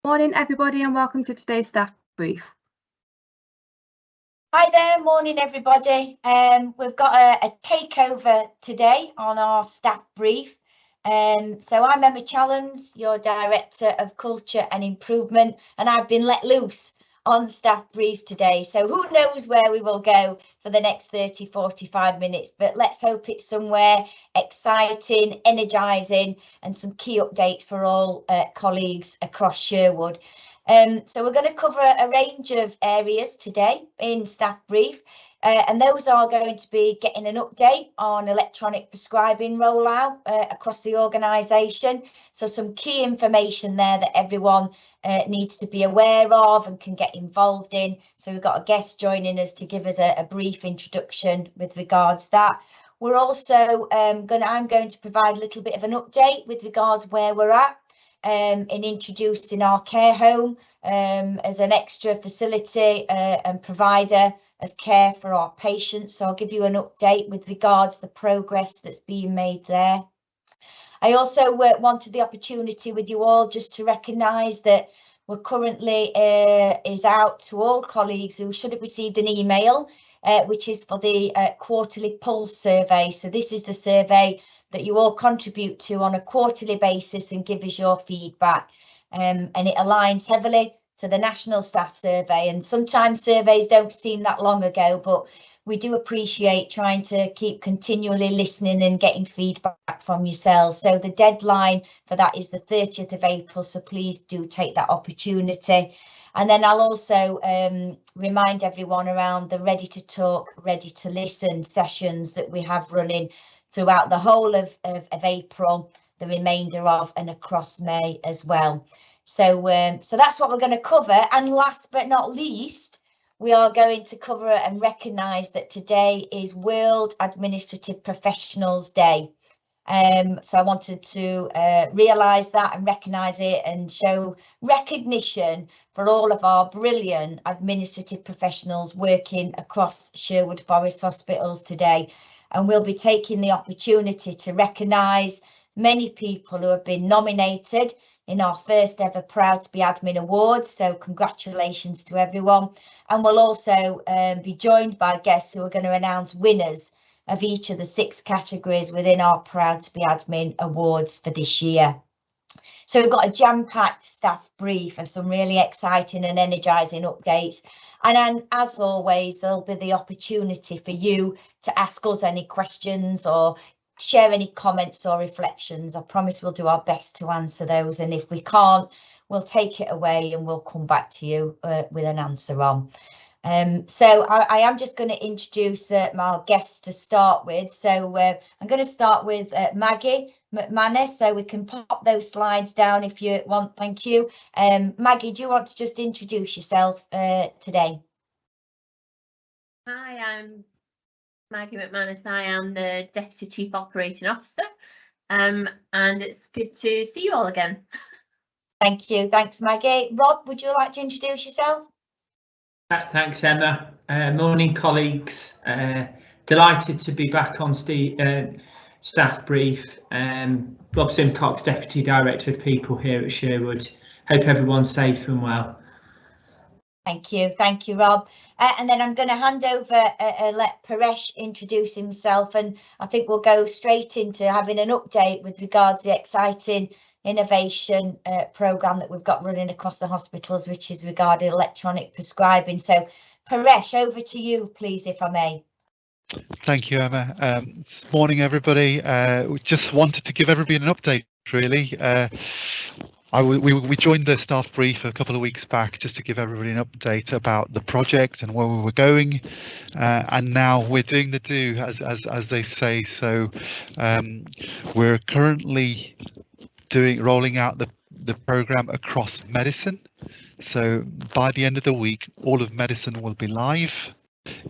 Morning everybody and welcome to today's staff brief. Hi there, morning everybody. We've got a takeover today on our staff brief. So I'm Emma Challens, your Director of Culture and Improvement, and I've been let loose on staff brief today. So who knows where we will go for the next 30-45 minutes, but let's hope it's somewhere exciting, energising and some key updates for all colleagues across Sherwood. So we're going to cover a range of areas today in staff brief, and those are going to be getting an update on electronic prescribing rollout across the organisation. So some key information there that everyone needs to be aware of and can get involved in. So we've got a guest joining us to give us a brief introduction with regards to that. We're also I'm going to provide a little bit of an update with regards where we're at. In introducing our care home as an extra facility and provider of care for our patients. So I'll give you an update with regards to the progress that's being made there. I also wanted the opportunity with you all just to recognise that we're currently is out to all colleagues who should have received an email, which is for the quarterly pulse survey. So this is the survey that you all contribute to on a quarterly basis and give us your feedback. And it aligns heavily to the National Staff Survey. And sometimes surveys don't seem that long ago, but we do appreciate trying to keep continually listening and getting feedback from yourselves. So the deadline for that is the 30th of April. So please do take that opportunity. And then I'll also remind everyone around the Ready to Talk, Ready to Listen sessions that we have running throughout the whole of April, the remainder of and across May as well. So that's what we're going to cover. And last but not least, we are going to cover and recognise that today is World Administrative Professionals Day. So I wanted to realise that and recognise it and show recognition for all of our brilliant administrative professionals working across Sherwood Forest hospitals today. And we'll be taking the opportunity to recognise many people who have been nominated in our first ever Proud to be Admin Awards. So congratulations to everyone. And we'll also be joined by guests who are going to announce winners of each of the 6 categories within our Proud to be Admin Awards for this year. So we've got a jam-packed staff brief of some really exciting and energising updates. And then, as always, there'll be the opportunity for you to ask us any questions or share any comments or reflections. I promise we'll do our best to answer those. And if we can't, we'll take it away and we'll come back to you with an answer on. So I am just going to introduce my guests to start with. So I'm going to start with Maggie McManus, so we can pop those slides down if you want. Thank you. Maggie, do you want to just introduce yourself today? Hi, I'm Maggie McManus. I am the Deputy Chief Operating Officer, and it's good to see you all again. Thank you. Thanks, Maggie. Rob, would you like to introduce yourself? Thanks, Emma. Morning, colleagues. Delighted to be back on staff brief. Rob Simcox, Deputy Director of People here at Sherwood. Hope everyone's safe and well. Thank you, Rob. And then I'm going to hand over, let Paresh introduce himself, and I think we'll go straight into having an update with regards to the exciting innovation programme that we've got running across the hospitals, which is regarding electronic prescribing. So Paresh, over to you, please, if I may. Thank you, Emma. Morning, everybody. We just wanted to give everybody an update, really. We joined the staff brief a couple of weeks back just to give everybody an update about the project and where we were going, and now we're doing the do, as they say. So we're currently rolling out the program across medicine. So by the end of the week, all of medicine will be live,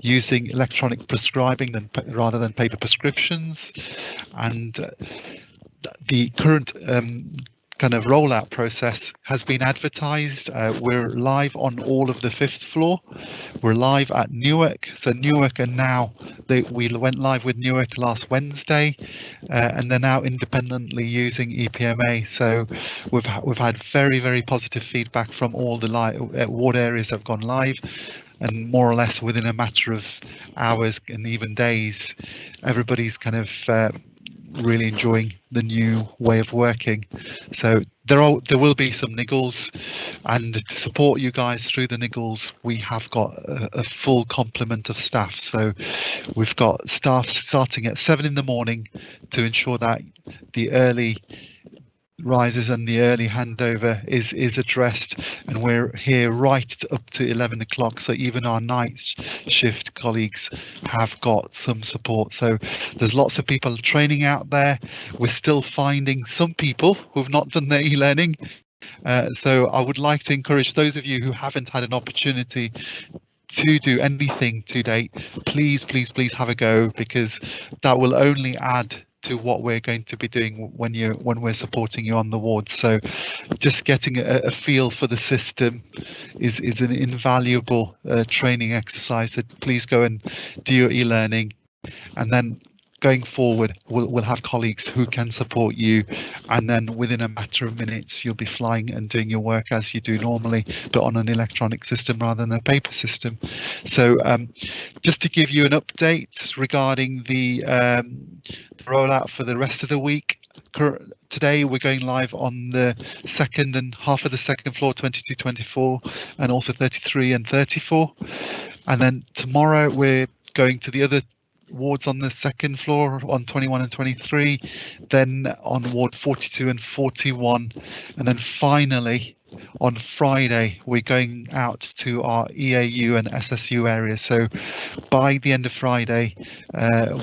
using electronic prescribing rather than paper prescriptions. And the current kind of rollout process has been advertised. We're live on all of the 5th floor. We're live at Newark. So Newark, and now we went live with Newark last Wednesday, and they're now independently using EPMA. So we've had very, very positive feedback from all the ward areas that have gone live, and more or less within a matter of hours and even days, everybody's kind of really enjoying the new way of working. So there will be some niggles, and to support you guys through the niggles, we have got a full complement of staff. So we've got staff starting at 7 in the morning to ensure that the early rises and the early handover is addressed, and we're here right up to 11 o'clock, so even our night shift colleagues have got some support. So there's lots of people training out there. We're still finding some people who've not done their e-learning, so I would like to encourage those of you who haven't had an opportunity to do anything to date, please have a go, because that will only add to what we're going to be doing when we're supporting you on the ward. So just getting a feel for the system is an invaluable training exercise. So please go and do your e-learning, and then going forward we'll have colleagues who can support you, and then within a matter of minutes you'll be flying and doing your work as you do normally, but on an electronic system rather than a paper system. So just to give you an update regarding the rollout for the rest of the week, today we're going live on the second and half of the second floor, 22, 24, and also 33 and 34, and then tomorrow we're going to the other wards on the second floor on 21 and 23, then on ward 42 and 41, and then finally on Friday we're going out to our EAU and SSU area. So by the end of Friday,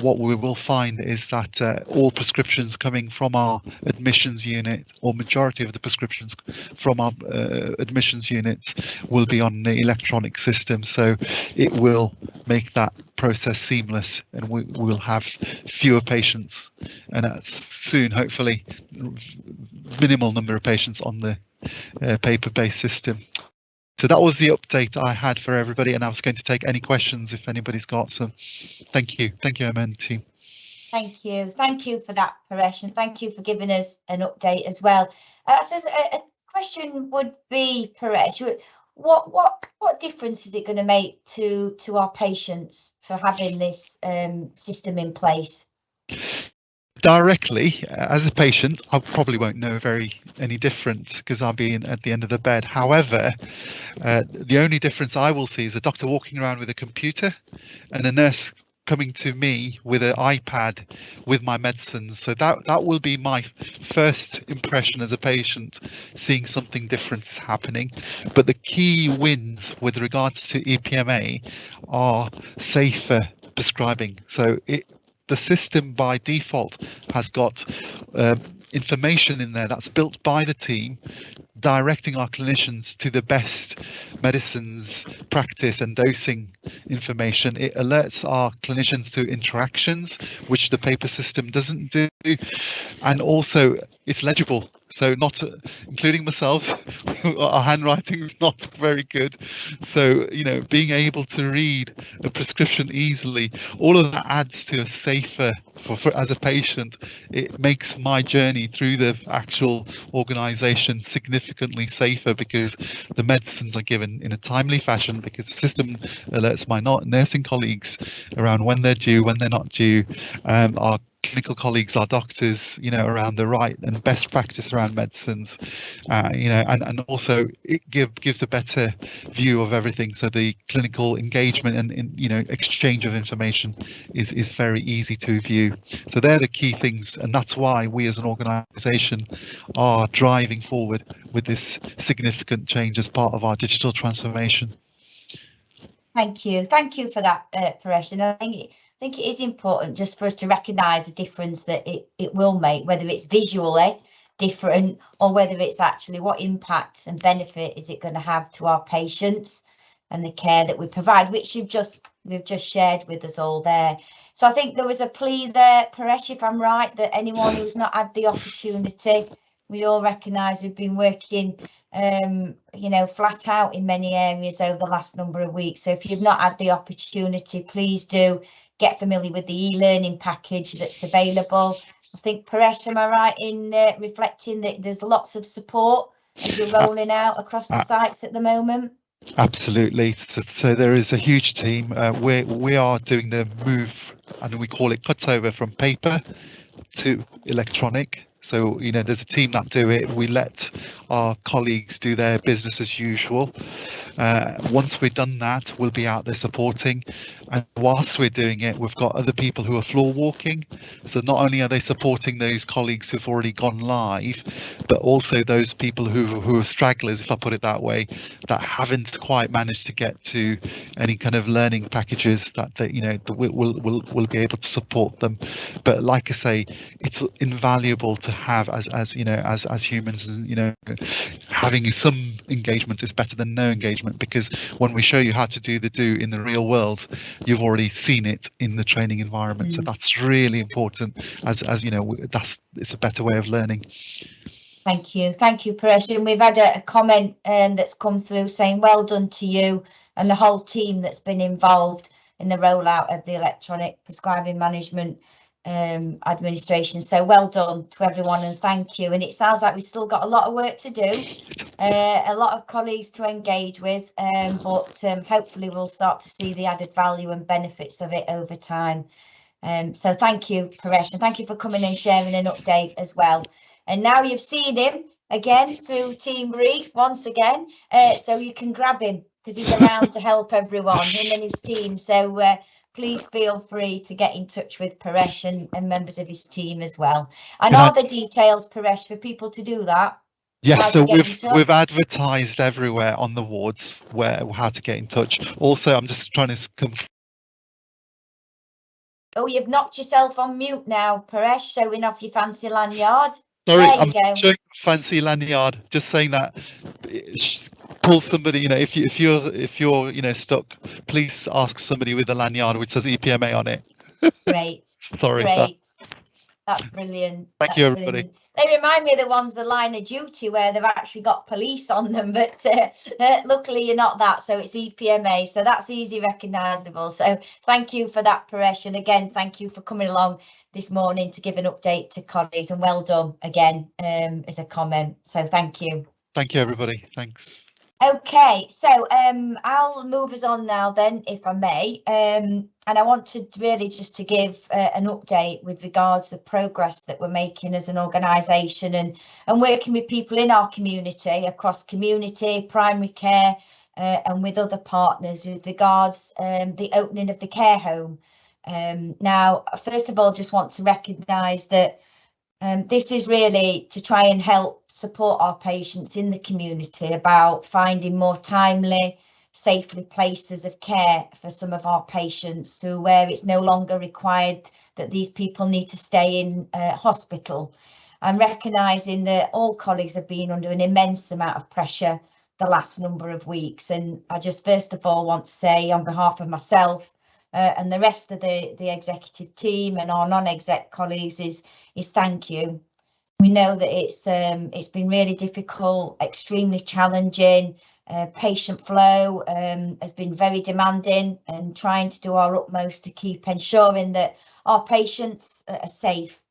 what we will find is that all prescriptions coming from our admissions unit, or majority of the prescriptions from our admissions units, will be on the electronic system. So it will make that process seamless, and we will have fewer patients, and soon hopefully minimal number of patients on the paper-based system. So that was the update I had for everybody, and I was going to take any questions if anybody's got some. Thank you, Emma and team. Thank you for that, Paresh, and thank you for giving us an update as well. I suppose a question would be, Paresh, what difference is it going to make to our patients for having this system in place? Directly, as a patient, I probably won't know any different, because I'll be at the end of the bed. However, the only difference I will see is a doctor walking around with a computer and a nurse coming to me with an iPad with my medicines. So that will be my first impression as a patient, seeing something different is happening. But the key wins with regards to EPMA are safer prescribing. So the system by default has got information in there that's built by the team, directing our clinicians to the best medicines practice and dosing information. It alerts our clinicians to interactions, which the paper system doesn't do, and also it's legible. So not including myself, our handwriting is not very good. So, being able to read a prescription easily, all of that adds to a safer, for as a patient, it makes my journey through the actual organisation significantly safer, because the medicines are given in a timely fashion, because the system alerts my nursing colleagues around when they're due, when they're not due, our clinical colleagues, our doctors, around the right and best practice around medicines, and also it gives a better view of everything. So the clinical engagement and exchange of information is very easy to view. So they're the key things, and that's why we as an organisation are driving forward with this significant change as part of our digital transformation. Thank you for that, Paresh. And I think it is important just for us to recognise the difference that it will make, whether it's visually different or whether it's actually what impact and benefit is it going to have to our patients and the care that we provide, which we've just shared with us all there. So I think there was a plea there, Paresh, if I'm right, that anyone who's not had the opportunity we all recognise we've been working, you know, flat out in many areas over the last number of weeks. So if you've not had the opportunity, please do get familiar with the e-learning package that's available. I think, Paresh, am I right in reflecting that there's lots of support as we're rolling out across the sites at the moment? Absolutely. So there is a huge team. We are doing the move, and we call it cutover from paper to electronic. So, you know, there's a team that do it. We let our colleagues do their business as usual. Once we've done that, we'll be out there supporting. And whilst we're doing it, we've got other people who are floor walking. So not only are they supporting those colleagues who've already gone live, but also those people who are stragglers, if I put it that way, that haven't quite managed to get to any kind of learning packages that they, you know, we'll be able to support them. But like I say, it's invaluable to have as you know, as humans, and you know, having some engagement is better than no engagement, because when we show you how to do the do in the real world, you've already seen it in the training environment. So that's really important, as you know, it's a better way of learning. Thank you, Paresh. And we've had a comment that's come through saying well done to you and the whole team that's been involved in the rollout of the electronic prescribing management administration. So well done to everyone, and thank you. And it sounds like we've still got a lot of work to do, a lot of colleagues to engage with, but hopefully we'll start to see the added value and benefits of it over time. So thank you, Paresh, and thank you for coming and sharing an update as well. And now you've seen him again through Team Brief once again, so you can grab him because he's around to help everyone, him and his team. So please feel free to get in touch with Paresh and members of his team as well. And are the details, Paresh, for people to do that? Yes, so we've advertised everywhere on the wards how to get in touch. Also, I'm just trying to Oh, you've knocked yourself on mute now, Paresh, showing off your fancy lanyard. Sorry, there you I'm go. showing fancy lanyard. Just saying that. Pull somebody, you know, if you're you know, stuck, please ask somebody with a lanyard which says EPMA on it. Great. Sorry. Great. That's brilliant. Thank you, everybody. Brilliant. They remind me of the ones, the line of duty, where they've actually got police on them, but luckily you're not that, so it's EPMA, so that's easy recognisable. So thank you for that, Paresh, and again, thank you for coming along this morning to give an update to colleagues, and well done again as a comment. So thank you. Thank you, everybody. Thanks. Okay, so I'll move us on now then, if I may, and I want to really just to give an update with regards to the progress that we're making as an organisation and working with people in our community, across community, primary care, and with other partners with regards the opening of the care home. Now, first of all, just want to recognise that this is really to try and help support our patients in the community about finding more timely, safely places of care for some of our patients where it's no longer required that these people need to stay in hospital. I'm recognising that all colleagues have been under an immense amount of pressure the last number of weeks, and I just first of all want to say on behalf of myself and the rest of the executive team and our non-exec colleagues is thank you. We know that it's been really difficult, extremely challenging. Patient flow has been very demanding, and trying to do our utmost to keep ensuring that our patients are safe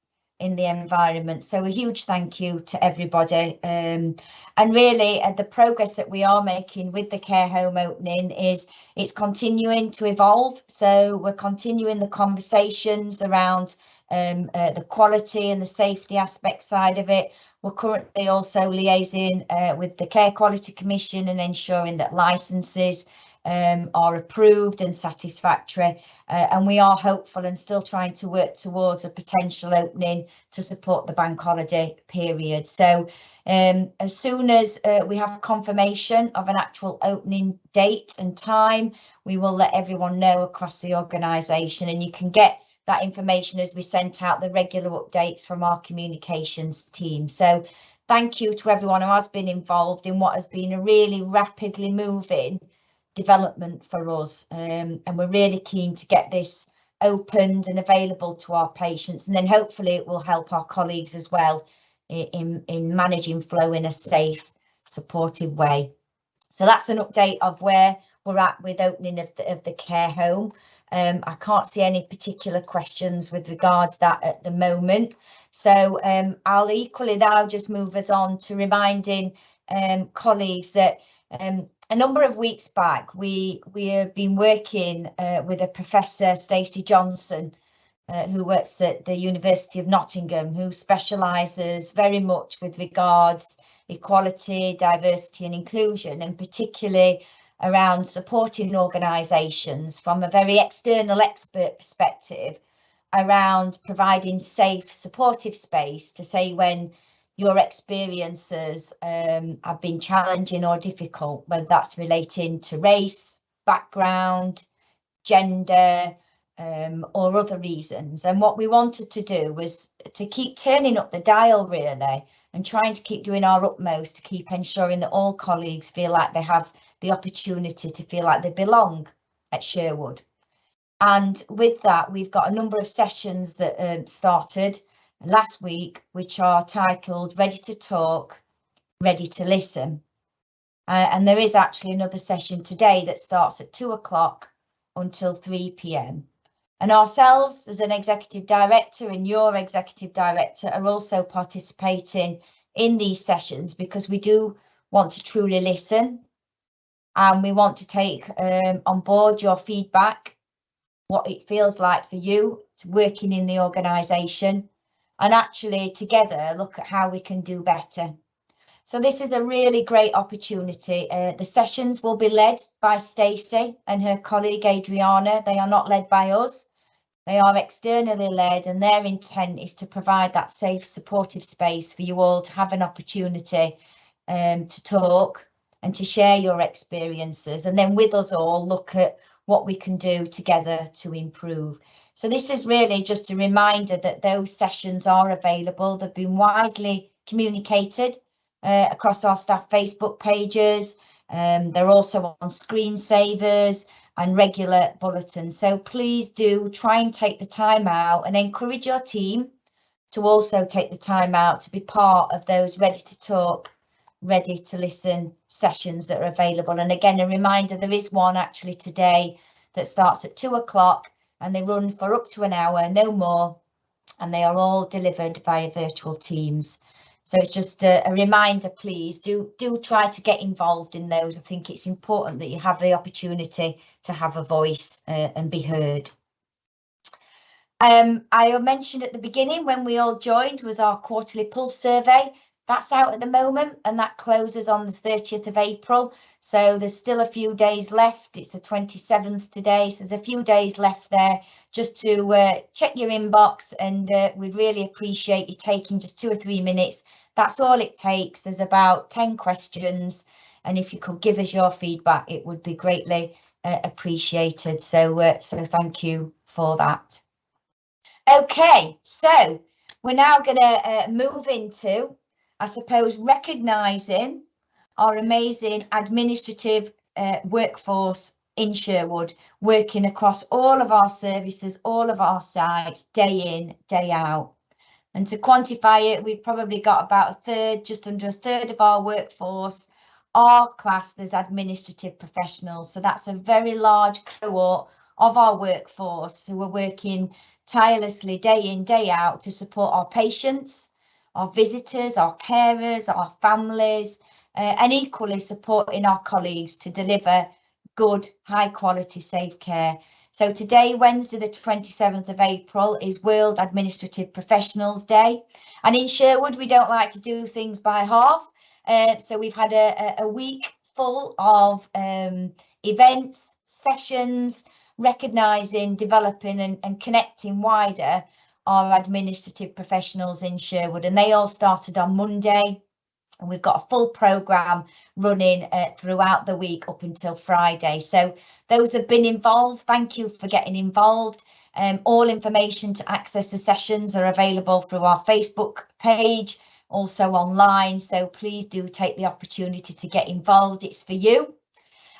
in the environment. So a huge thank you to everybody, and really the progress that we are making with the care home opening is it's continuing to evolve. So we're continuing the conversations around the quality and the safety aspect side of it. We're currently also liaising with the Care Quality Commission and ensuring that licenses are approved and satisfactory, and we are hopeful and still trying to work towards a potential opening to support the bank holiday period. So as soon as we have confirmation of an actual opening date and time, we will let everyone know across the organisation, and you can get that information as we sent out the regular updates from our communications team. So thank you to everyone who has been involved in what has been a really rapidly moving development for us, and we're really keen to get this opened and available to our patients, and then hopefully it will help our colleagues as well in managing flow in a safe, supportive way. So that's an update of where we're at with opening of the care home. I can't see any particular questions with regards to that at the moment. So I'll equally now just move us on to reminding colleagues that a number of weeks back, we have been working with a Professor Stacey Johnson, who works at the University of Nottingham, who specialises very much with regards equality, diversity and inclusion, and particularly around supporting organisations from a very external expert perspective around providing safe, supportive space to say when your experiences have been challenging or difficult, whether that's relating to race, background, gender, or other reasons. And what we wanted to do was to keep turning up the dial really and trying to keep doing our utmost to keep ensuring that all colleagues feel like they have the opportunity to feel like they belong at Sherwood. And with that, we've got a number of sessions that started last week, which are titled Ready to Talk, Ready to Listen. And there is actually another session today that starts at 2 o'clock until 3 p.m. And ourselves as an executive director and your executive director are also participating in these sessions because we do want to truly listen and we want to take on board your feedback, what it feels like for you working in the organisation, and actually together look at how we can do better. So this is a really great opportunity. The sessions will be led by Stacey and her colleague Adriana. They are not led by us. They are externally led, and their intent is to provide that safe, supportive space for you all to have an opportunity to talk and to share your experiences, and then with us all look at what we can do together to improve. So this is really just a reminder that those sessions are available. They've been widely communicated across our staff Facebook pages. They're also on screensavers and regular bulletins. So please do try and take the time out and encourage your team to also take the time out to be part of those Ready to Talk, Ready to Listen sessions that are available. And again, a reminder, there is one actually today that starts at 2 o'clock and they run for up to an hour, no more, and they are all delivered via virtual Teams. So it's just a reminder, please do try to get involved in those. I think it's important that you have the opportunity to have a voice and be heard. I mentioned at the beginning when we all joined was our quarterly pulse survey. That's out at the moment and that closes on the 30th of April. So there's still a few days left. It's the 27th today. So there's a few days left there just to check your inbox, and we'd really appreciate you taking just 2 or 3 minutes. That's all it takes. There's about 10 questions. And if you could give us your feedback, it would be greatly appreciated. So thank you for that. OK, so we're now going to move into, I suppose, recognising our amazing administrative workforce in Sherwood, working across all of our services, all of our sites, day in, day out. And to quantify it, we've probably got about a third, just under a third of our workforce are classed as administrative professionals. So that's a very large cohort of our workforce who are working tirelessly day in, day out to support our patients, our visitors, our carers, our families, and equally supporting our colleagues to deliver good, high quality, safe care. So today, Wednesday, the 27th of April, is World Administrative Professionals Day. And in Sherwood, we don't like to do things by half. So we've had a week full of events, sessions, recognising, developing and connecting wider our administrative professionals in Sherwood. And they all started on Monday. And we've got a full programme running throughout the week up until Friday. So those have been involved, thank you for getting involved. All information to access the sessions are available through our Facebook page, also online. So please do take the opportunity to get involved. It's for you.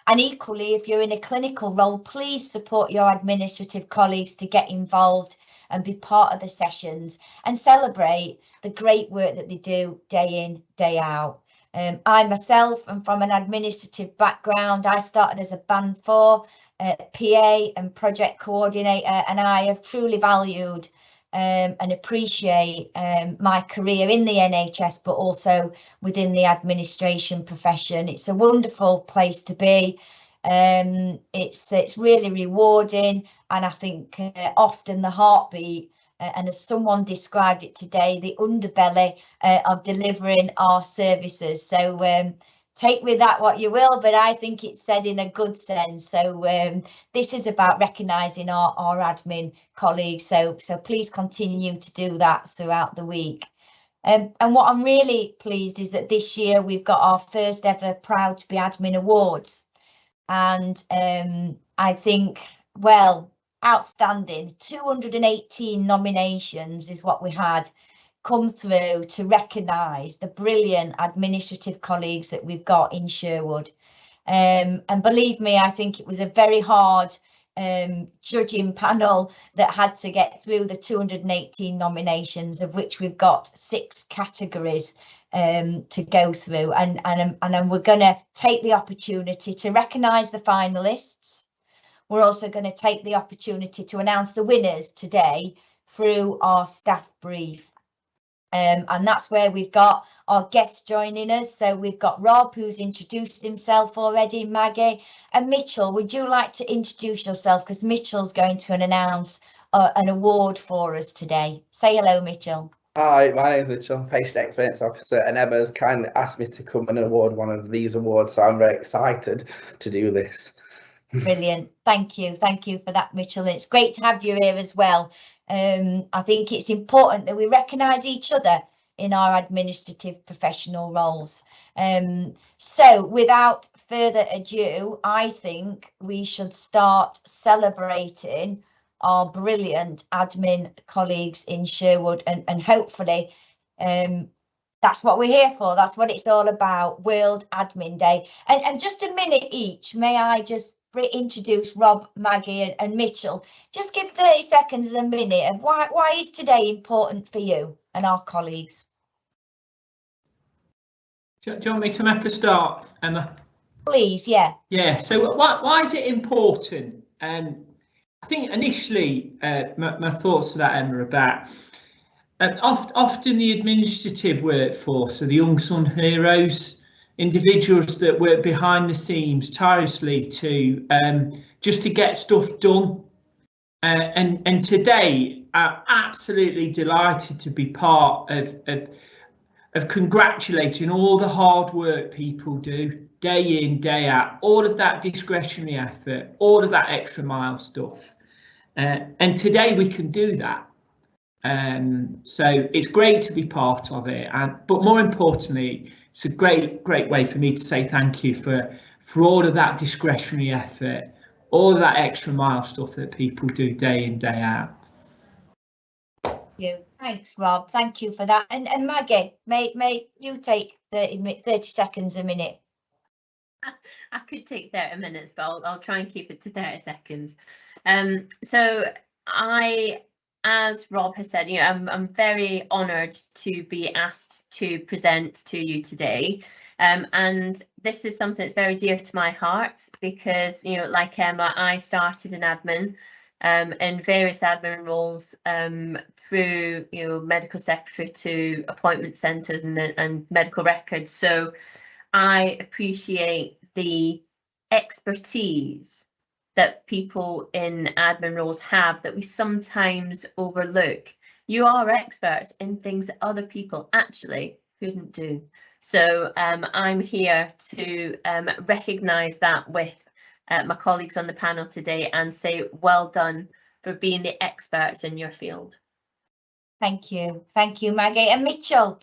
And equally, if you're in a clinical role, please support your administrative colleagues to get involved and be part of the sessions and celebrate the great work that they do day in, day out. I myself am from an administrative background. I started as a Band 4 PA and project coordinator, and I have truly valued and appreciate my career in the NHS, but also within the administration profession. It's a wonderful place to be. It's really rewarding, and I think often the heartbeat, and as someone described it today, the underbelly of delivering our services. So take with that what you will, but I think it's said in a good sense. So this is about recognising our admin colleagues. So please continue to do that throughout the week. And what I'm really pleased is that this year we've got our first ever Proud to be Admin Awards. And I think, well, outstanding. 218 nominations is what we had come through to recognise the brilliant administrative colleagues that we've got in Sherwood. And believe me, I think it was a very hard judging panel that had to get through the 218 nominations, of which we've got 6 categories to go through, and we're going to take the opportunity to recognise the finalists. We're also going to take the opportunity to announce the winners today through our staff brief. And that's where we've got our guests joining us. So we've got Rob, who's introduced himself already, Maggie, and Mitchell. Would you like to introduce yourself? Because Mitchell's going to announce an award for us today. Say hello, Mitchell. Hi, my name's Mitchell, Patient Experience Officer, and Emma's kindly asked me to come and award one of these awards, so I'm very excited to do this. Brilliant. Thank you for that, Mitchell. It's great to have you here as well. I think it's important that we recognise each other in our administrative professional roles. So without further ado, I think we should start celebrating our brilliant admin colleagues in Sherwood, and hopefully that's what we're here for. That's what it's all about, World Admin Day. And just a minute each, may I just introduce Rob, Maggie and Mitchell. Just give 30 seconds a minute of why is today important for you and our colleagues. Do you want me to make a start, Emma? Please, yeah. Yeah, so why is it important? I think initially my thoughts to that, Emma, about often the administrative workforce are the unsung heroes, individuals that work behind the scenes tirelessly to just to get stuff done. And today I'm absolutely delighted to be part of congratulating all the hard work people do day in, day out, all of that discretionary effort, all of that extra mile stuff. And today we can do that. So it's great to be part of it. But more importantly, it's a great way for me to say thank you for all of that discretionary effort, all of that extra mile stuff that people do day in, day out. Thanks, Rob. Thank you for that. And Maggie, may you take 30 seconds a minute? I could take 30 minutes, but I'll try and keep it to 30 seconds. So as Rob has said, I'm very honoured to be asked to present to you today. And this is something that's very dear to my heart because, like Emma, I started in admin in various admin roles through, medical secretary to appointment centres and medical records. So I appreciate the expertise that people in admin roles have that we sometimes overlook. You are experts in things that other people actually couldn't do. So I'm here to recognise that with my colleagues on the panel today and say well done for being the experts in your field. Thank you, Maggie. And Mitchell,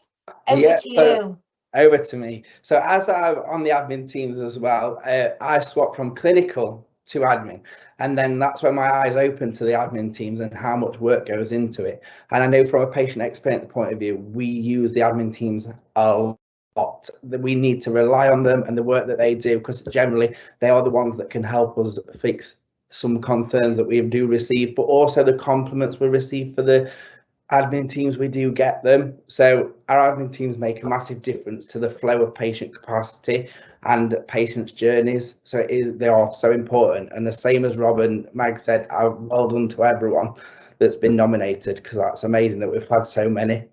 over to you. Over to me. So as I'm on the admin teams as well, I swapped from clinical to admin, and then that's when my eyes opened to the admin teams and how much work goes into it. And I know from a patient experience point of view, we use the admin teams a lot, that we need to rely on them and the work that they do, because generally they are the ones that can help us fix some concerns that we do receive, but also the compliments we receive for the admin teams. We do get them. So our admin teams make a massive difference to the flow of patient capacity and patients' journeys. So they are so important. And the same as Rob and Mag said, well done to everyone that's been nominated, because that's amazing that we've had so many.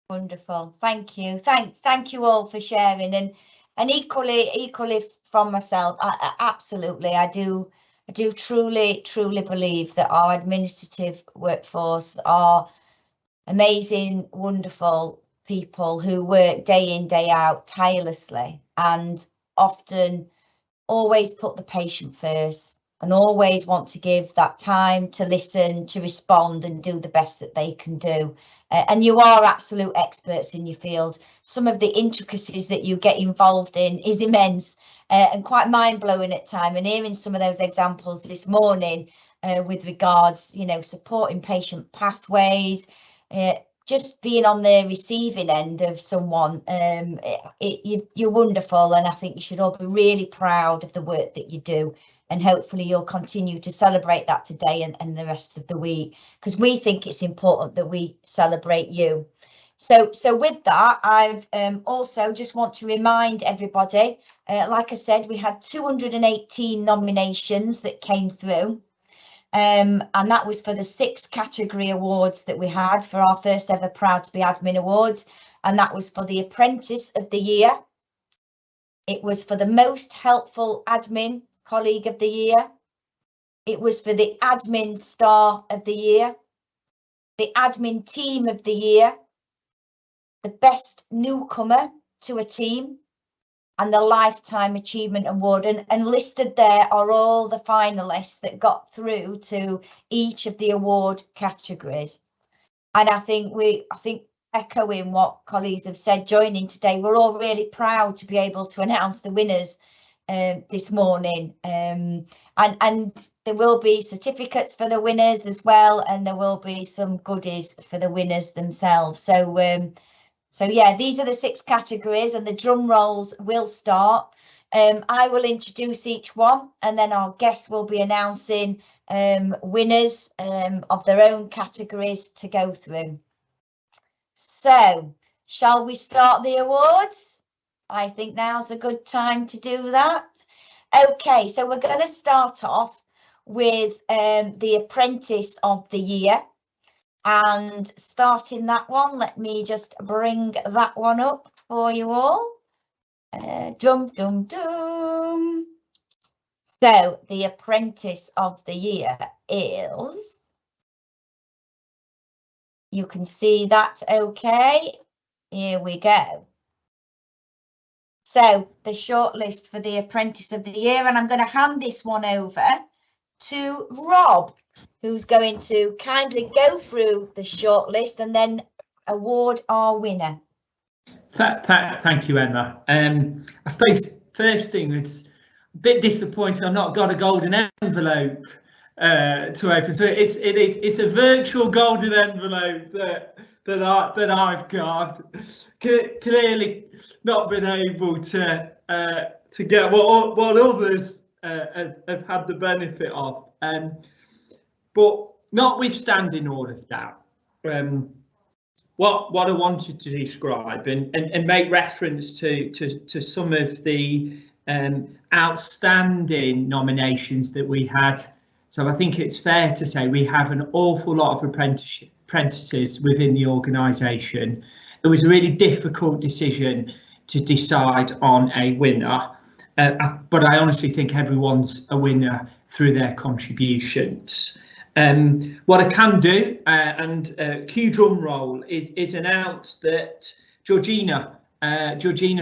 Wonderful, thank you. Thank you all for sharing, and equally from myself, absolutely, I do truly believe that our administrative workforce are amazing, wonderful people who work day in, day out tirelessly, and often always put the patient first, and always want to give that time to listen, to respond, and do the best that they can do. And you are absolute experts in your field. Some of the intricacies that you get involved in is immense and quite mind-blowing at times. And hearing some of those examples this morning with regards, supporting patient pathways, just being on the receiving end of someone, you're wonderful, and I think you should all be really proud of the work that you do. And hopefully you'll continue to celebrate that today and the rest of the week, because we think it's important that we celebrate you. So with that, I've also just want to remind everybody, like I said, we had 218 nominations that came through. And that was for the 6 category awards that we had for our first ever Proud to be Admin Awards. And that was for the Apprentice of the Year. It was for the Most Helpful Admin Colleague of the Year. It was for the Admin Star of the Year, the Admin Team of the Year, the Best Newcomer to a Team, and the Lifetime Achievement Award. And listed there are all the finalists that got through to each of the award categories. And I think echoing what colleagues have said joining today, we're all really proud to be able to announce the winners this morning, and there will be certificates for the winners as well, and there will be some goodies for the winners themselves. So yeah, these are the 6 categories, and the drum rolls will start. I will introduce each one, and then our guests will be announcing winners of their own categories to go through. So shall we start the awards? I think now's a good time to do that. Okay, so we're going to start off with the Apprentice of the Year. And starting that one, let me just bring that one up for you all. Dum, dum, dum. So the Apprentice of the Year is, you can see that, okay, here we go. So the shortlist for the Apprentice of the Year, and I'm going to hand this one over to Rob, who's going to kindly go through the shortlist and then award our winner. Thank you, Emma. I suppose first thing, it's a bit disappointing I've not got a golden envelope to open. So it's a virtual golden envelope that I've got. Clearly not been able to get what others have had the benefit of. But notwithstanding all of that, what I wanted to describe and make reference to some of the outstanding nominations that we had. So I think it's fair to say we have an awful lot of apprentices within the organisation. It was a really difficult decision to decide on a winner, but I honestly think everyone's a winner through their contributions. What I can do, and cue drum roll, is announce that Georgina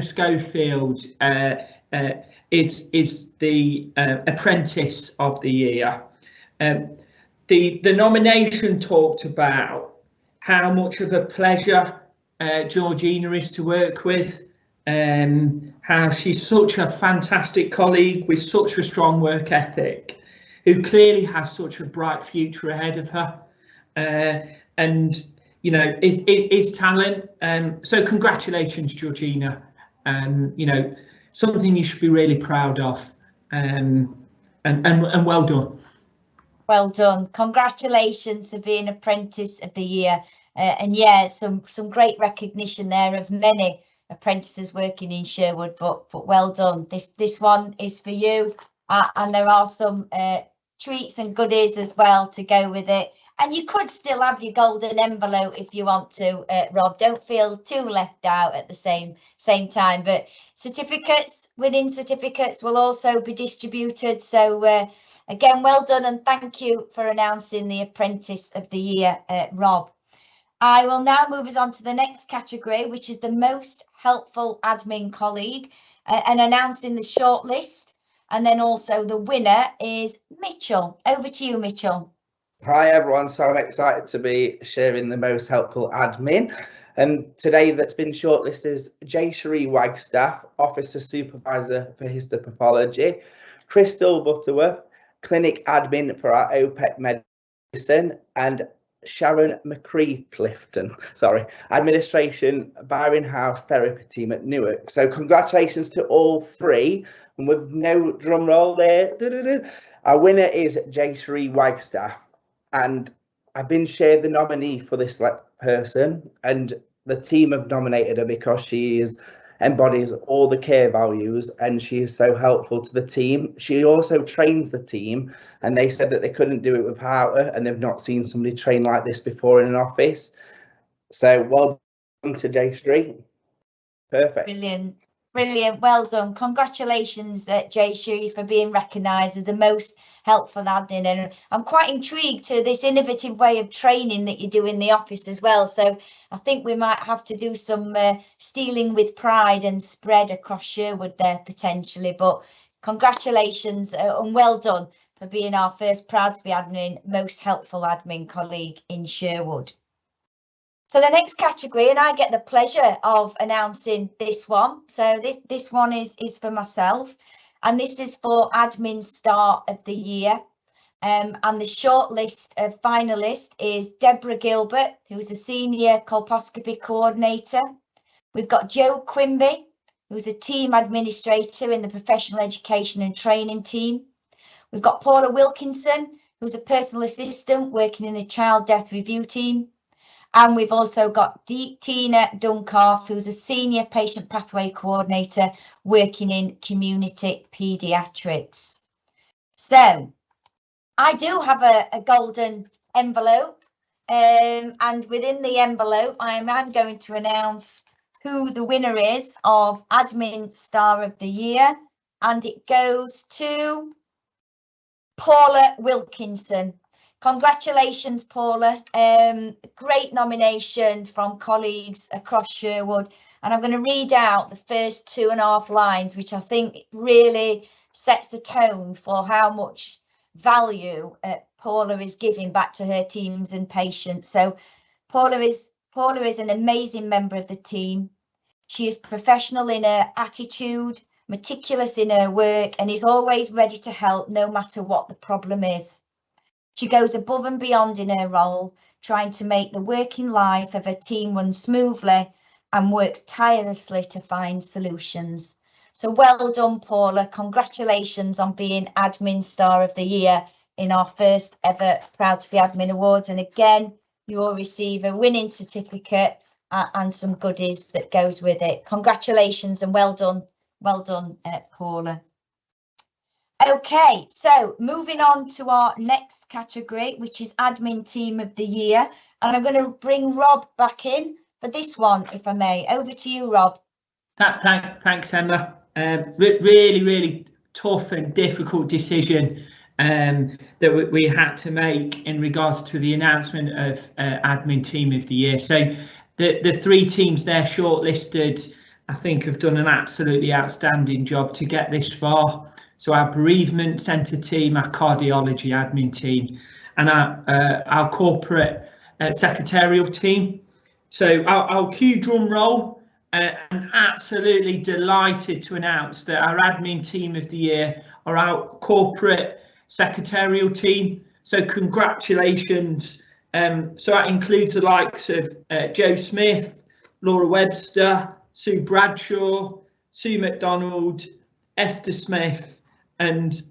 Schofield is the Apprentice of the Year. The nomination talked about how much of a pleasure Georgina is to work with, how she's such a fantastic colleague with such a strong work ethic, who clearly has such a bright future ahead of her, and is talent. So congratulations, Georgina. Something you should be really proud of. and well done. Well done. Congratulations for being Apprentice of the Year. And yeah, some great recognition there of many apprentices working in Sherwood, but well done. This one is for you, and there are some treats and goodies as well to go with it. And you could still have your golden envelope if you want to, Rob. Don't feel too left out at the same time. But certificates, winning certificates, will also be distributed. So again, well done, and thank you for announcing the Apprentice of the Year, Rob. I will now move us on to the next category, which is the most helpful admin colleague, and announcing the shortlist. And then also the winner is Mitchell. Over to you, Mitchell. Hi everyone, so I'm excited to be sharing the most helpful admin. And today that's been shortlisted is Jay-Cherie Wagstaff, Officer Supervisor for Histopathology, Crystal Butterworth, Clinic Admin for our OPEC Medicine, and Sharon McCree Clifton, Administration Byron House Therapy Team at Newark. So congratulations to all three, and with no drum roll there, our winner is Jay-Cherie Wagstaff. And I've been shared the nominee for this person, and the team have nominated her because she embodies all the care values and she is so helpful to the team. She also trains the team, and they said that they couldn't do it without her, and they've not seen somebody train like this before in an office. So well done to Jay-Cherie. Perfect. Brilliant. Brilliant, well done. Congratulations, Jay-Cherie, for being recognised as the most helpful admin. And I'm quite intrigued to this innovative way of training that you do in the office as well. So I think we might have to do some stealing with pride and spread across Sherwood there potentially. But congratulations and well done for being our first Proud to be Admin, most helpful admin colleague in Sherwood. So the next category, and I get the pleasure of announcing this one. So this one is for myself, and this is for Admin Star of the Year. And the shortlist of finalists is Deborah Gilbert, who's a Senior Colposcopy Coordinator. We've got Joe Quimby, who's a Team Administrator in the Professional Education and Training team. We've got Paula Wilkinson, who's a Personal Assistant working in the Child Death Review team. And we've also got Tina Dunkoff, who's a Senior Patient Pathway Coordinator working in Community Paediatrics. So I do have a golden envelope, and within the envelope I am going to announce who the winner is of Admin Star of the Year, and it goes to Paula Wilkinson. Congratulations, Paula. Great nomination from colleagues across Sherwood. And I'm going to read out the first 2.5 lines, which I think really sets the tone for how much value Paula is giving back to her teams and patients. So Paula is an amazing member of the team. She is professional in her attitude, meticulous in her work, and is always ready to help no matter what the problem is. She goes above and beyond in her role, trying to make the working life of her team run smoothly, and works tirelessly to find solutions. So well done, Paula. Congratulations on being Admin Star of the Year in our first ever Proud to be Admin Awards. And again, you will receive a winning certificate and some goodies that goes with it. Congratulations and well done, Paula. Okay, so moving on to our next category, which is Admin Team of the Year. And I'm going to bring Rob back in for this one, if I may. Over to you, Rob. Thanks, Emma. Really tough and difficult decision that we had to make in regards to the announcement of Admin Team of the Year. So the 3 teams there shortlisted, I think, have done an absolutely outstanding job to get this far. So our bereavement centre team, our cardiology admin team, and our corporate secretarial team. So I'll cue drum roll. I'm absolutely delighted to announce that our admin team of the year are our corporate secretarial team. So congratulations. So that includes the likes of Joe Smith, Laura Webster, Sue Bradshaw, Sue McDonald, Esther Smith, and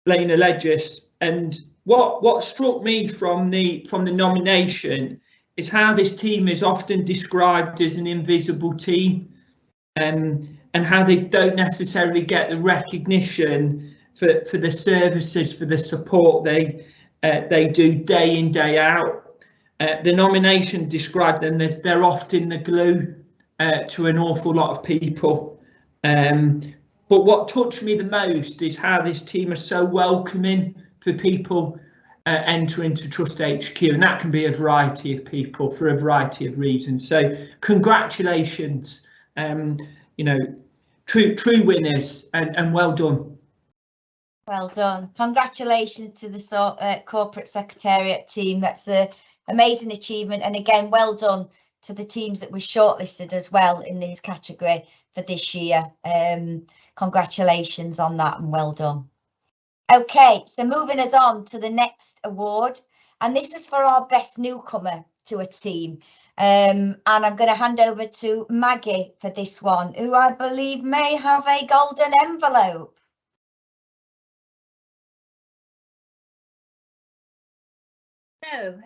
Lena Ledgers. And what struck me from the nomination is how this team is often described as an invisible team, and how they don't necessarily get the recognition for the services, for the support they do day in, day out. The nomination described them as they're often the glue to an awful lot of people. But what touched me the most is how this team are so welcoming for people entering to Trust HQ, and that can be a variety of people for a variety of reasons. So congratulations, you know, true winners, and well done. Well done. Congratulations to the corporate secretariat team. That's an amazing achievement. And again, well done to the teams that were shortlisted as well in this category for this year. Congratulations on that and well done. Okay, so moving us on to the next award, and this is for our best newcomer to a team. And I'm going to hand over to Maggie for this one, who I believe may have a golden envelope. So,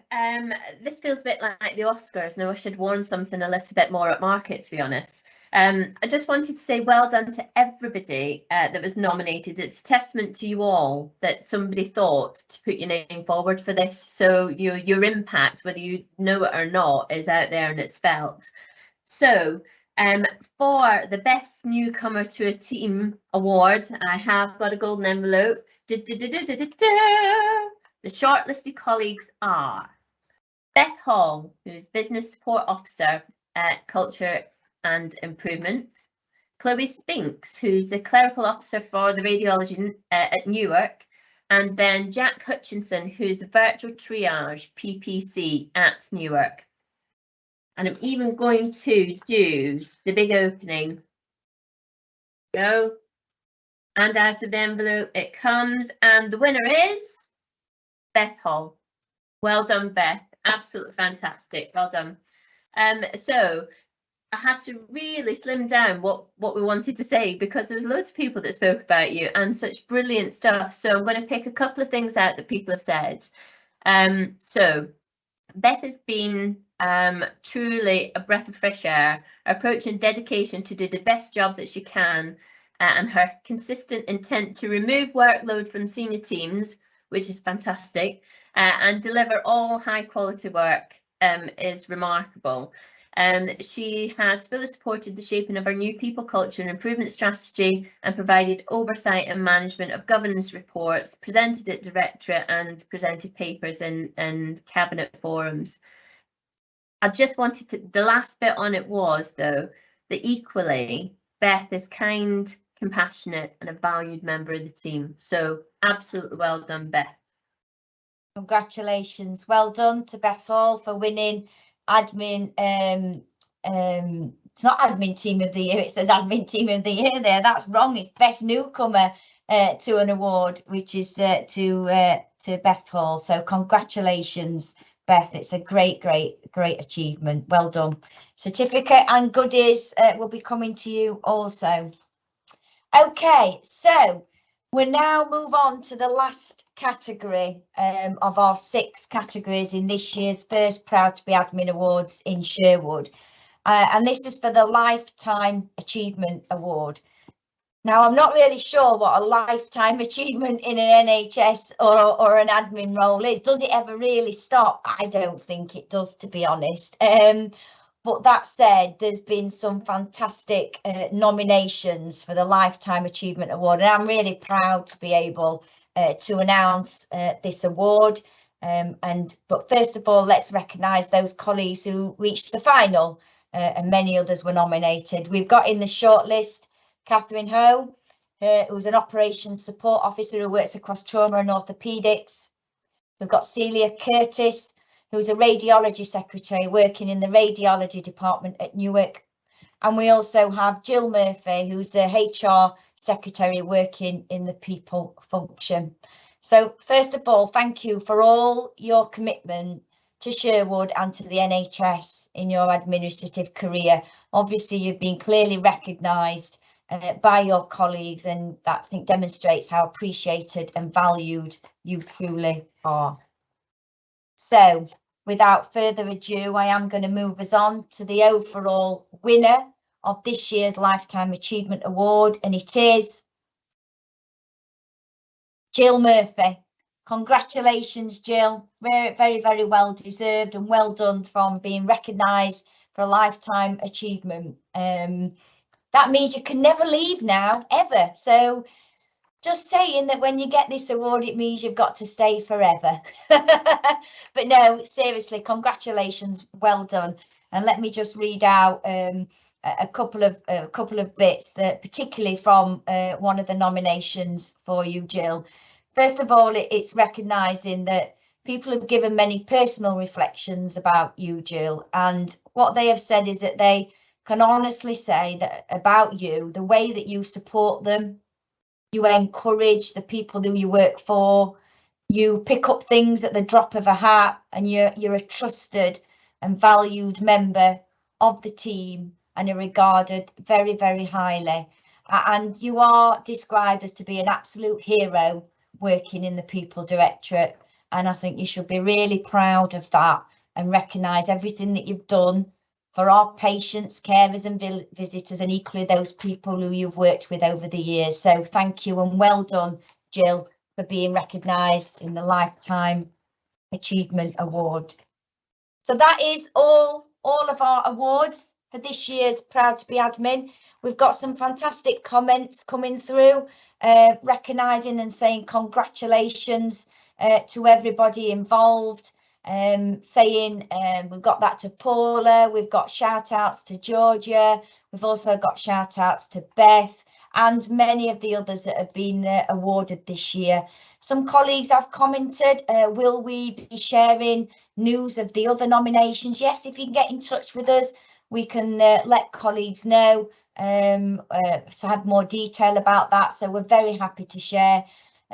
this feels a bit like the Oscars. Now, I should warn something a little bit more upmarket, to be honest. I just wanted to say well done to everybody that was nominated. It's a testament to you all that somebody thought to put your name forward for this. So your impact, whether you know it or not, is out there and it's felt. So for the best newcomer to a team award, I have got a golden envelope. The shortlisted colleagues are Beth Hall, who's Business Support Officer at Culture and Improvement, Chloe Spinks, who's the Clerical Officer for the Radiology at Newark, and then Jack Hutchinson, who's the Virtual Triage PPC at Newark. And I'm even going to do the big opening. Go. And out of the envelope it comes, and the winner is Beth Hall. Well done, Beth. Absolutely fantastic. Well done. So I had to really slim down what we wanted to say, because there's loads of people that spoke about you and such brilliant stuff. So I'm going to pick a couple of things out that people have said. So Beth has been truly a breath of fresh air, her approach and dedication to do the best job that she can, and her consistent intent to remove workload from senior teams, which is fantastic, and deliver all high quality work is remarkable. She has fully supported the shaping of our new people culture and improvement strategy, and provided oversight and management of governance reports, presented at directorate and presented papers in cabinet forums. I just wanted to, the last bit on it was though, that equally Beth is kind, compassionate and a valued member of the team. So absolutely well done, Beth. Congratulations. Well done to Beth Hall for winning admin. It's not admin team of the year, it says admin team of the year there. That's wrong. It's best newcomer to an award, which is to Beth Hall. So congratulations, Beth. It's a great achievement. Well done. Certificate and goodies will be coming to you also. Okay, so we'll now move on to the last category of our 6 categories in this year's first Proud to be Admin Awards in Sherwood. And this is for the Lifetime Achievement Award. Now, I'm not really sure what a lifetime achievement in an NHS or an admin role is. Does it ever really stop? I don't think it does, to be honest. But that said, there's been some fantastic nominations for the Lifetime Achievement Award, and I'm really proud to be able to announce this award. But first of all, let's recognise those colleagues who reached the final, and many others were nominated. We've got in the shortlist Catherine Ho, who's an Operations Support Officer who works across trauma and orthopaedics. We've got Celia Curtis, who's a radiology secretary working in the radiology department at Newark. And we also have Jill Murphy, who's the HR secretary working in the people function. So first of all, thank you for all your commitment to Sherwood and to the NHS in your administrative career. Obviously, you've been clearly recognised by your colleagues, and that I think demonstrates how appreciated and valued you truly are. So without further ado, I am going to move us on to the overall winner of this year's Lifetime Achievement Award, and it is Jill Murphy. Congratulations, Jill. Very, very, very well deserved, and well done from being recognised for a lifetime achievement. That means you can never leave now, ever. So just saying that when you get this award, it means you've got to stay forever. But no, seriously, congratulations, well done. And let me just read out a couple of bits, that particularly from one of the nominations for you, Jill. First of all, it's recognising that people have given many personal reflections about you, Jill, and what they have said is that they can honestly say that about you, the way that you support them, you encourage the people who you work for, you pick up things at the drop of a hat, and you're a trusted and valued member of the team and are regarded very, very highly. And you are described as to be an absolute hero working in the People Directorate. And I think you should be really proud of that and recognise everything that you've done for our patients, carers and visitors, and equally those people who you've worked with over the years. So thank you and well done, Jill, for being recognised in the Lifetime Achievement Award. So that is all of our awards for this year's Proud to be Admin. We've got some fantastic comments coming through, recognising and saying congratulations to everybody involved. Saying we've got that to Paula, we've got shout outs to Georgia, we've also got shout outs to Beth and many of the others that have been awarded this year. Some colleagues have commented, will we be sharing news of the other nominations? Yes, if you can get in touch with us, we can let colleagues know, so have more detail about that. So we're very happy to share.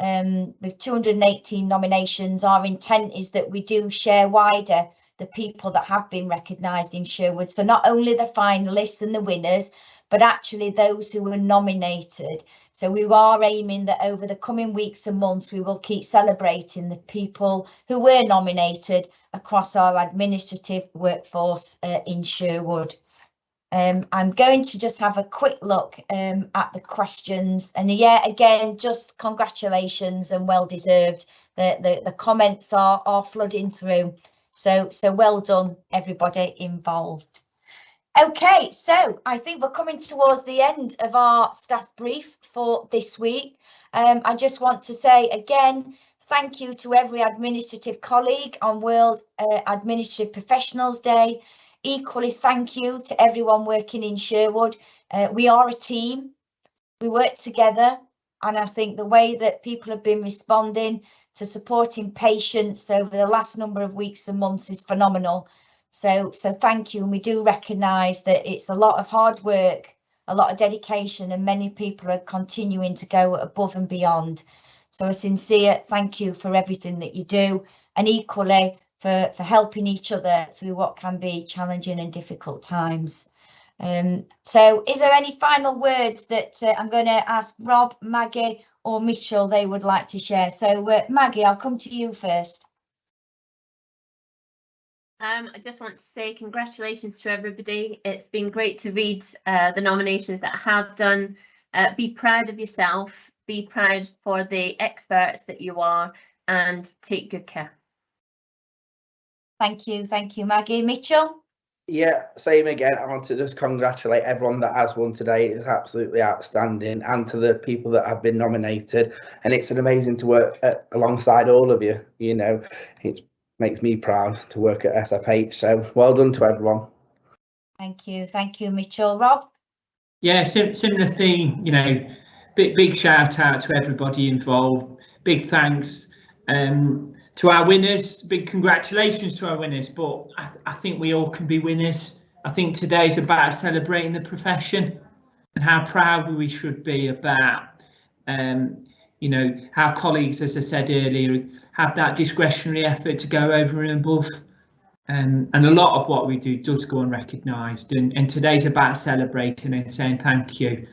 With 218 nominations, our intent is that we do share wider the people that have been recognised in Sherwood. So not only the finalists and the winners, but actually those who were nominated. So we are aiming that over the coming weeks and months, we will keep celebrating the people who were nominated across our administrative workforce in Sherwood. I'm going to just have a quick look at the questions, and yeah, again, just congratulations and well deserved. The comments are flooding through, so well done everybody involved. Okay, so I think we're coming towards the end of our staff brief for this week. I just want to say again, thank you to every administrative colleague on World Administrative Professionals Day. Equally, thank you to everyone working in Sherwood. We are a team, we work together, and I think the way that people have been responding to supporting patients over the last number of weeks and months is phenomenal. So thank you, and we do recognise that it's a lot of hard work, a lot of dedication, and many people are continuing to go above and beyond. So a sincere thank you for everything that you do, and equally for helping each other through what can be challenging and difficult times. So is there any final words that I'm going to ask Rob, Maggie or Mitchell they would like to share? So Maggie, I'll come to you first. I just want to say congratulations to everybody. It's been great to read the nominations that I have done. Be proud of yourself, be proud for the experts that you are, and take good care. Thank you, Maggie. Mitchell? Yeah, same again. I want to just congratulate everyone that has won today. It's absolutely outstanding, and to the people that have been nominated. And it's an amazing to work alongside all of you. You know, it makes me proud to work at SFH. So well done to everyone. Thank you, Mitchell. Rob? Yeah, similar theme. You know, big shout out to everybody involved. Big thanks. To our winners, big congratulations to our winners, but I think we all can be winners. I think today's about celebrating the profession and how proud we should be about, you know, how colleagues, as I said earlier, have that discretionary effort to go over and above. And a lot of what we do does go unrecognised, and today's about celebrating and saying thank you.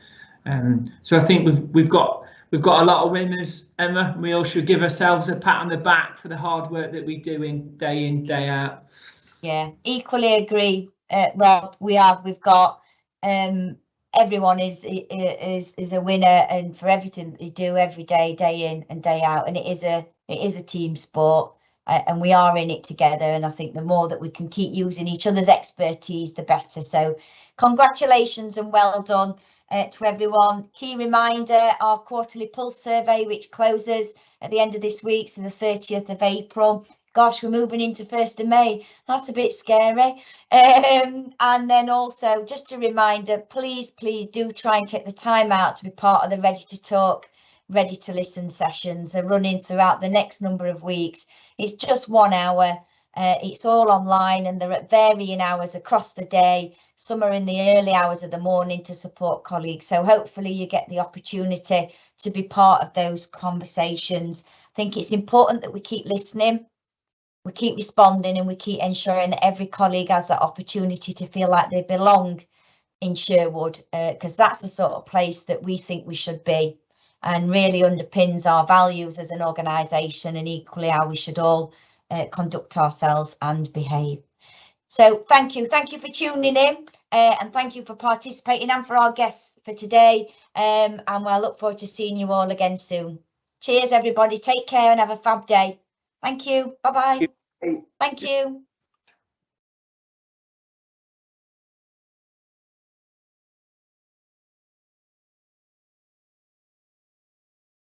So I think we've got a lot of winners, Emma. We all should give ourselves a pat on the back for the hard work that we do in, day out. Yeah, equally agree, Rob. We've got everyone is a winner, and for everything that they do every day, day in and day out, and it is a team sport, and we are in it together. And I think the more that we can keep using each other's expertise, the better. So congratulations and well done to everyone. Key reminder, our quarterly pulse survey, which closes at the end of this week, so the 30th of April. Gosh, we're moving into 1st of May. That's a bit scary. And then also just a reminder, please do try and take the time out to be part of the Ready to Talk, Ready to Listen sessions. They're running throughout the next number of weeks. It's just 1 hour. It's all online, and they're at varying hours across the day. Some are in the early hours of the morning to support colleagues. So hopefully you get the opportunity to be part of those conversations. I think it's important that we keep listening, we keep responding, and we keep ensuring that every colleague has that opportunity to feel like they belong in Sherwood, because that's the sort of place that we think we should be, and really underpins our values as an organisation, and equally how we should all conduct ourselves and behave. So thank you for tuning in, and thank you for participating, and for our guests for today, and we'll look forward to seeing you all again soon. Cheers everybody, take care and have a fab day. Thank you. Bye bye. Thank you.